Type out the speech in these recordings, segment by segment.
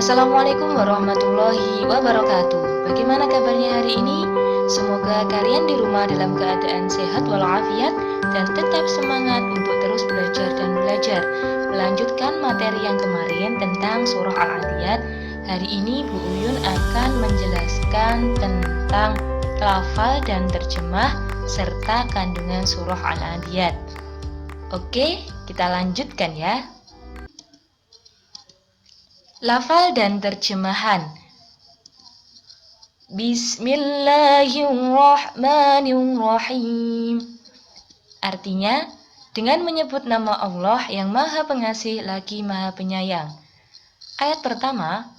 Assalamualaikum warahmatullahi wabarakatuh. Bagaimana kabarnya hari ini? Semoga kalian di rumah dalam keadaan sehat walafiat dan tetap semangat untuk terus belajar dan belajar. Melanjutkan materi yang kemarin tentang surah Al-Adiyat. Hari ini Bu Uyun akan menjelaskan tentang lafal dan terjemah serta kandungan surah Al-Adiyat. Oke, kita lanjutkan ya. Lafal dan terjemahan. Bismillahirrahmanirrahim. Artinya, dengan menyebut nama Allah yang Maha Pengasih lagi Maha Penyayang. Ayat pertama,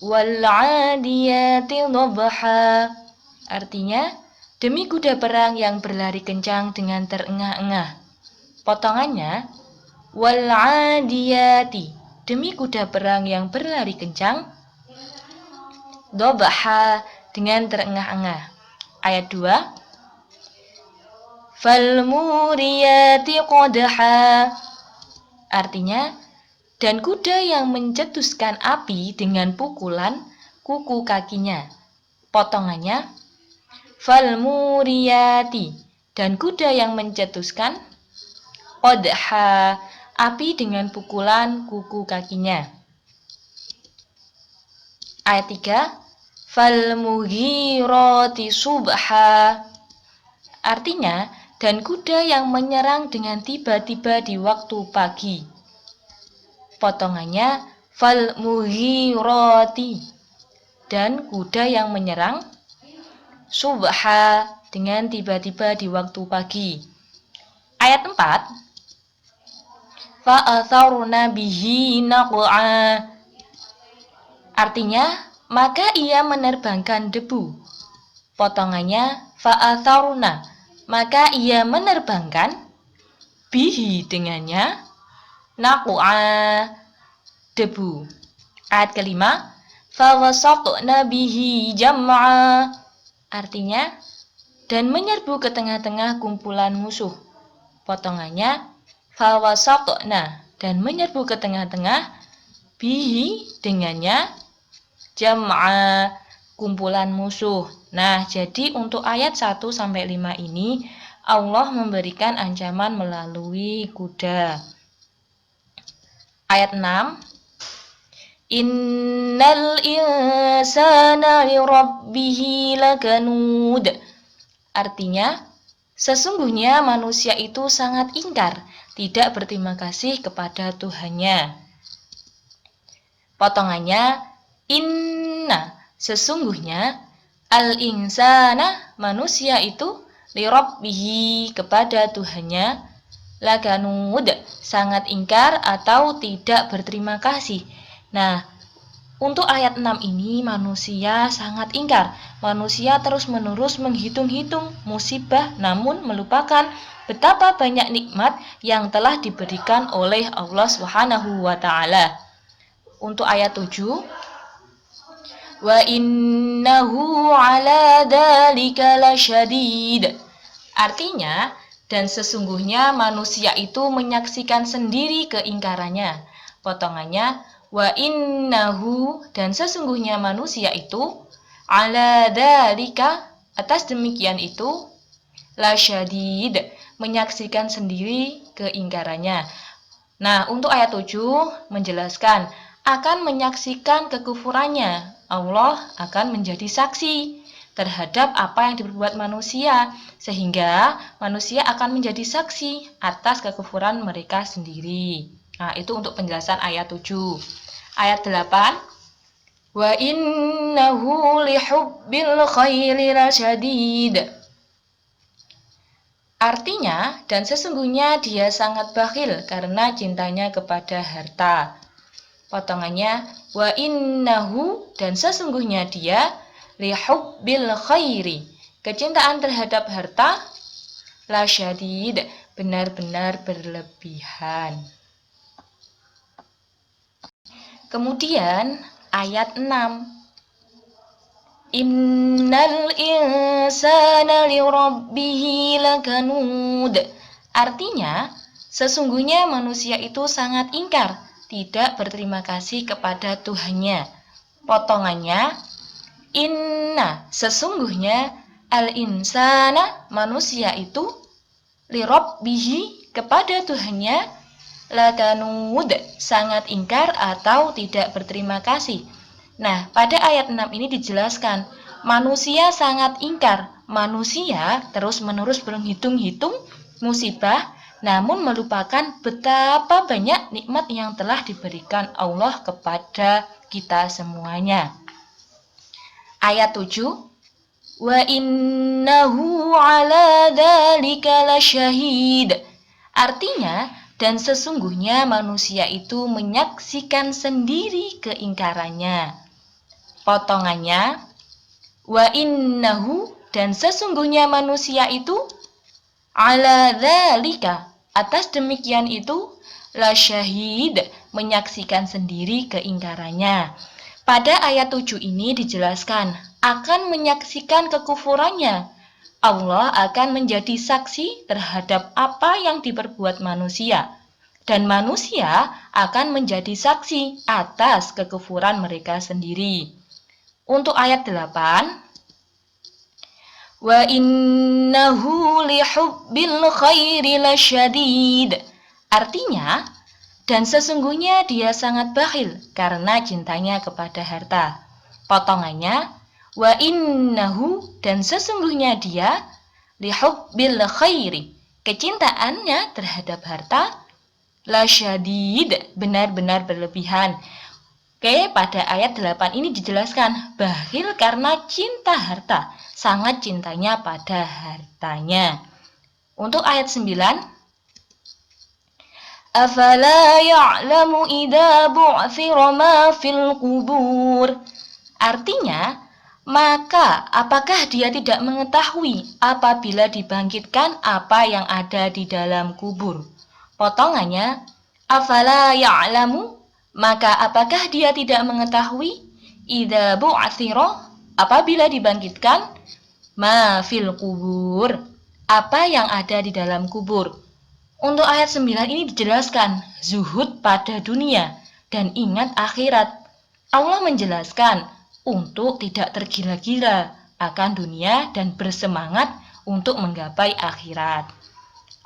Wal-'adiyati dhabha. Artinya, demi kuda perang yang berlari kencang dengan terengah-engah. Potongannya, Wal-'adiyati. Demi kuda perang yang berlari kencang, dhabha dengan terengah-engah. Ayat 2, Falmuriyati qadha. Artinya, dan kuda yang mencetuskan api dengan pukulan kuku kakinya. Potongannya, Falmuriyati, dan kuda yang mencetuskan qadha, api dengan pukulan kuku kakinya. Ayat 3, Falmughirati subha. Artinya, dan kuda yang menyerang dengan tiba-tiba di waktu pagi. Potongannya, Falmughirati, dan kuda yang menyerang subha dengan tiba-tiba di waktu pagi. Ayat 4, Fa'atharna bihi naq'a. Artinya, maka ia menerbangkan debu. Potongannya, fa'atharna, maka ia menerbangkan bihi dengannya naq'a, debu. Ayat kelima, fawasatna bihi jam'a. Artinya, dan menyerbu ke tengah-tengah kumpulan musuh. Potongannya, fawasatna, dan menyerbu ke tengah-tengah bihi dengannya jam'a, kumpulan musuh. Nah, jadi untuk ayat 1-5 ini Allah memberikan ancaman melalui kuda. Ayat 6, Innal insana lirabbihi lakanud. Artinya, sesungguhnya manusia itu sangat ingkar, tidak berterima kasih kepada Tuhannya. Potongannya, inna, sesungguhnya, al-insana, manusia itu, lirabbihi, kepada Tuhannya, lakanud, sangat ingkar atau tidak berterima kasih. Nah, untuk ayat 6 ini manusia sangat ingkar. Manusia terus-menerus menghitung-hitung musibah namun melupakan betapa banyak nikmat yang telah diberikan oleh Allah Subhanahu wa taala. Untuk ayat 7, Wa innahu ala dzalika lasyadid. Artinya, dan sesungguhnya manusia itu menyaksikan sendiri keingkarannya. Potongannya, wa innahu, dan sesungguhnya manusia itu ala dzalika, atas demikian itu, lasyadid, menyaksikan sendiri keingkarannya. Nah, untuk ayat 7 menjelaskan akan menyaksikan kekufurannya. Allah akan menjadi saksi terhadap apa yang diperbuat manusia, sehingga manusia akan menjadi saksi atas kekufuran mereka sendiri. Nah, itu untuk penjelasan ayat 7. Ayat 8, Wa innahu lihubbil khairi lasyadid. Artinya, dan sesungguhnya dia sangat bakhil karena cintanya kepada harta. Potongannya, wa innahu, dan sesungguhnya dia, lihubbil khairi, kecintaan terhadap harta, lasyadid, benar-benar berlebihan. Kemudian ayat 6, Innal insana lirabbihi lakanud. Artinya, sesungguhnya manusia itu sangat ingkar, tidak berterima kasih kepada Tuhannya. Potongannya, inna, sesungguhnya, al-insana, manusia itu, lirabbihi, kepada Tuhannya, lakanud, sangat ingkar atau tidak berterima kasih. Nah, pada ayat 6 ini dijelaskan, manusia sangat ingkar. Manusia terus-menerus menghitung-hitung musibah, namun melupakan betapa banyak nikmat yang telah diberikan Allah kepada kita semuanya. Ayat 7, wa innahu ala dzalika lasyahid. Artinya, dan sesungguhnya manusia itu menyaksikan sendiri keingkarannya. Potongannya, wa innahu, dan sesungguhnya manusia itu, ala dzalika, atas demikian itu, lasyahid, menyaksikan sendiri keingkarannya. Pada ayat 7 ini dijelaskan, akan menyaksikan kekufurannya. Allah akan menjadi saksi terhadap apa yang diperbuat manusia. Dan manusia akan menjadi saksi atas kekufuran mereka sendiri. Untuk ayat 8, wa innahu lihubbil khairi lasyadid. Artinya, dan sesungguhnya dia sangat bakhil karena cintanya kepada harta. Potongannya, wa innahu, dan sesungguhnya dia, lihubbil khairi, kecintaannya terhadap harta, lasyadid, benar-benar berlebihan. Oke, pada ayat 8 ini dijelaskan, bakhil karena cinta harta, sangat cintanya pada hartanya. Untuk ayat 9, afala ya'lamu idza bu'thira ma fil qubur. Artinya, maka apakah dia tidak mengetahui apabila dibangkitkan apa yang ada di dalam kubur? Potongannya, afala ya'lamu, maka apakah dia tidak mengetahui idza bu'thira, apabila dibangkitkan, ma fil kubur, apa yang ada di dalam kubur. Untuk ayat 9 ini dijelaskan, zuhud pada dunia dan ingat akhirat. Allah menjelaskan untuk tidak tergila-gila akan dunia dan bersemangat untuk menggapai akhirat.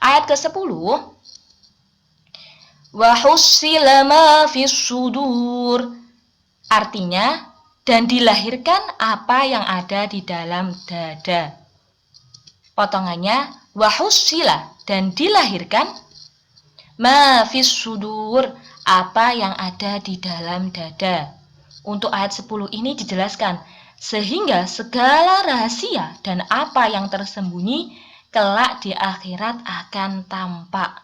Ayat ke-10, wa hussila ma fis sudur. Artinya, dan dilahirkan apa yang ada di dalam dada. Potongannya, wa hussila, dan dilahirkan, ma fis sudur, apa yang ada di dalam dada. Untuk ayat 10 ini dijelaskan, sehingga segala rahasia dan apa yang tersembunyi kelak di akhirat akan tampak.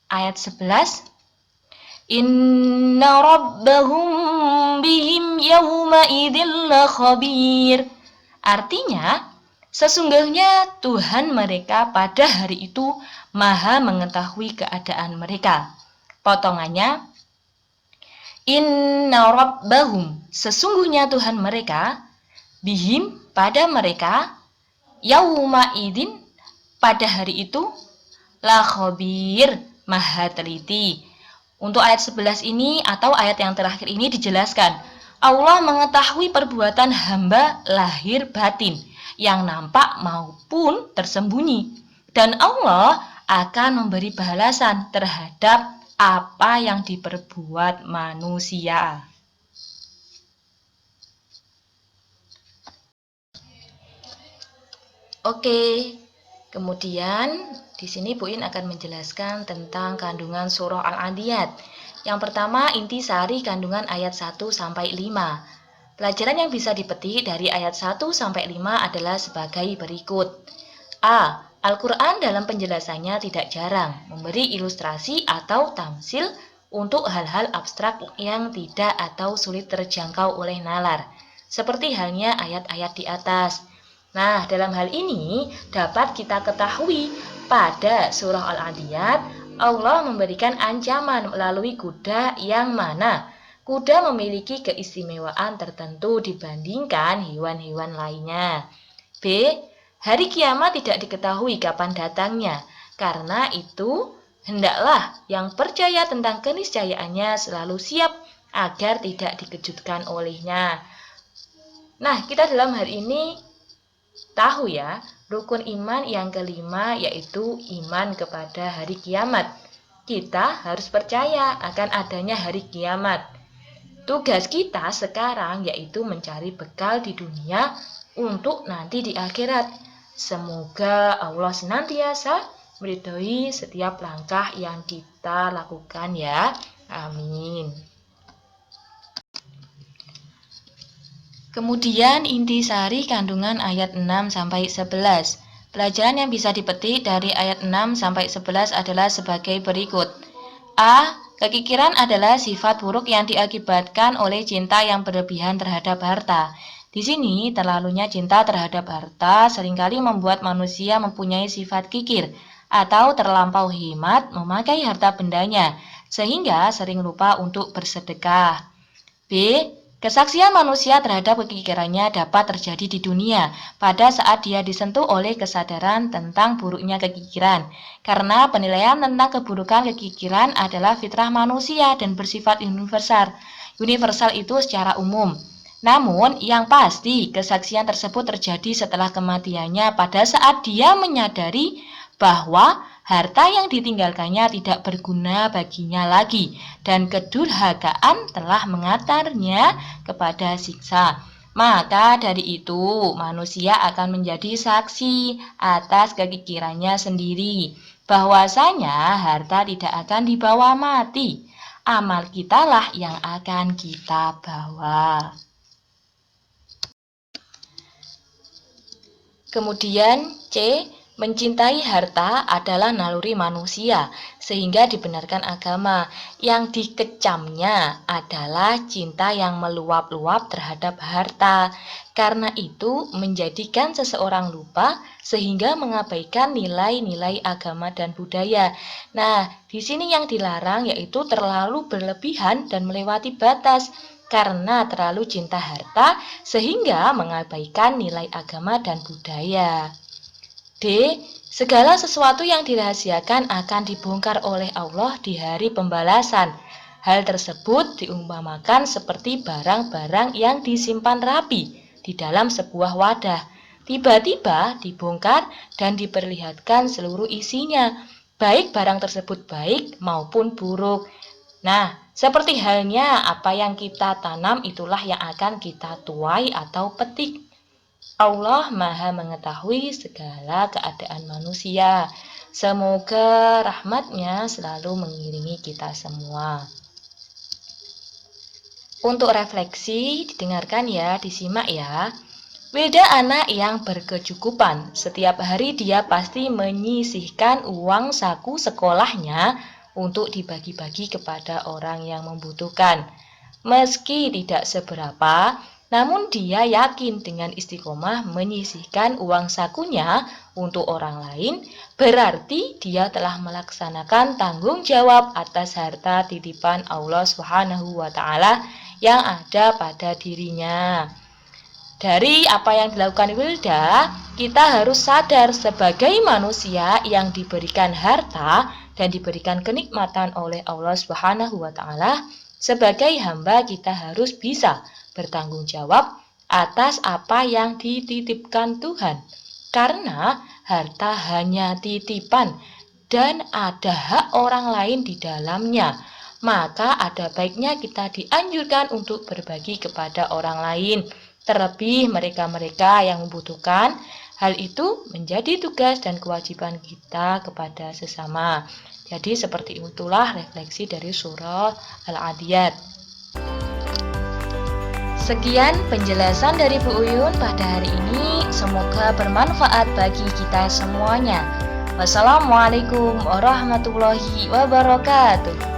Ayat 11, inna rabbahum bihim yawma idzil khabir. Artinya, sesungguhnya Tuhan mereka pada hari itu maha mengetahui keadaan mereka. Potongannya, inna rabbahum, sesungguhnya Tuhan mereka, bihim, pada mereka, yauma idin, pada hari itu, la khabir, maha teliti. Untuk ayat 11 ini atau ayat yang terakhir ini dijelaskan, Allah mengetahui perbuatan hamba lahir batin, yang nampak maupun tersembunyi. Dan Allah akan memberi balasan terhadap apa yang diperbuat manusia. Oke, kemudian di sini Bu In akan menjelaskan tentang kandungan surah Al-Adiyat. Yang pertama, intisari kandungan ayat 1 sampai 5. Pelajaran yang bisa dipetik dari ayat 1 sampai 5 adalah sebagai berikut. A. Al-Quran dalam penjelasannya tidak jarang memberi ilustrasi atau tamsil untuk hal-hal abstrak yang tidak atau sulit terjangkau oleh nalar, seperti halnya ayat-ayat di atas. Nah, dalam hal ini dapat kita ketahui pada surah Al-Adiyat, Allah memberikan ancaman melalui kuda yang mana kuda memiliki keistimewaan tertentu dibandingkan hewan-hewan lainnya. B. Hari kiamat tidak diketahui kapan datangnya, karena itu hendaklah yang percaya tentang keniscayaannya selalu siap agar tidak dikejutkan olehnya. Nah, kita dalam hari ini tahu ya, rukun iman yang kelima yaitu iman kepada hari kiamat. Kita harus percaya akan adanya hari kiamat. Tugas kita sekarang yaitu mencari bekal di dunia untuk nanti di akhirat. Semoga Allah senantiasa meridhoi setiap langkah yang kita lakukan ya. Amin. Kemudian intisari kandungan ayat 6-11. Pelajaran yang bisa dipetik dari ayat 6-11 adalah sebagai berikut. A. Kekikiran adalah sifat buruk yang diakibatkan oleh cinta yang berlebihan terhadap harta. Di sini, terlalunya cinta terhadap harta seringkali membuat manusia mempunyai sifat kikir atau terlampau hemat memakai harta bendanya, sehingga sering lupa untuk bersedekah. B. Kesaksian manusia terhadap kekikirannya dapat terjadi di dunia pada saat dia disentuh oleh kesadaran tentang buruknya kekikiran. Karena penilaian tentang keburukan kekikiran adalah fitrah manusia dan bersifat universal. Universal itu secara umum. Namun, yang pasti kesaksian tersebut terjadi setelah kematiannya pada saat dia menyadari bahwa harta yang ditinggalkannya tidak berguna baginya lagi dan kedurhakaan telah mengantarnya kepada siksa. Maka dari itu manusia akan menjadi saksi atas kekikirannya sendiri bahwasanya harta tidak akan dibawa mati. Amal kitalah yang akan kita bawa. Kemudian C. Mencintai harta adalah naluri manusia, sehingga dibenarkan agama. Yang dikecamnya adalah cinta yang meluap-luap terhadap harta. Karena itu menjadikan seseorang lupa sehingga mengabaikan nilai-nilai agama dan budaya. Nah, di sini yang dilarang yaitu terlalu berlebihan dan melewati batas. Karena terlalu cinta harta sehingga mengabaikan nilai agama dan budaya. D. Segala sesuatu yang dirahasiakan akan dibongkar oleh Allah di hari pembalasan. Hal tersebut diumpamakan seperti barang-barang yang disimpan rapi di dalam sebuah wadah. Tiba-tiba dibongkar dan diperlihatkan seluruh isinya, baik barang tersebut baik maupun buruk. Nah, seperti halnya apa yang kita tanam itulah yang akan kita tuai atau petik. Allah Maha mengetahui segala keadaan manusia. Semoga rahmat-Nya selalu mengiringi kita semua. Untuk refleksi, didengarkan ya, disimak ya. Beda anak yang berkecukupan. Setiap hari dia pasti menyisihkan uang saku sekolahnya untuk dibagi-bagi kepada orang yang membutuhkan. Meski tidak seberapa, namun dia yakin dengan istiqomah menyisihkan uang sakunya untuk orang lain, berarti dia telah melaksanakan tanggung jawab atas harta titipan Allah Subhanahu wa Ta'ala yang ada pada dirinya. Dari apa yang dilakukan Wilda, kita harus sadar sebagai manusia yang diberikan harta dan diberikan kenikmatan oleh Allah Subhanahu wa Ta'ala, sebagai hamba kita harus bisa bertanggung jawab atas apa yang dititipkan Tuhan. Karena harta hanya titipan dan ada hak orang lain di dalamnya. Maka ada baiknya kita dianjurkan untuk berbagi kepada orang lain. Terlebih mereka-mereka yang membutuhkan. Hal itu menjadi tugas dan kewajiban kita kepada sesama. Jadi seperti itulah refleksi dari surah Al-Adiyat. Sekian penjelasan dari Bu Uyun pada hari ini. Semoga bermanfaat bagi kita semuanya. Wassalamualaikum warahmatullahi wabarakatuh.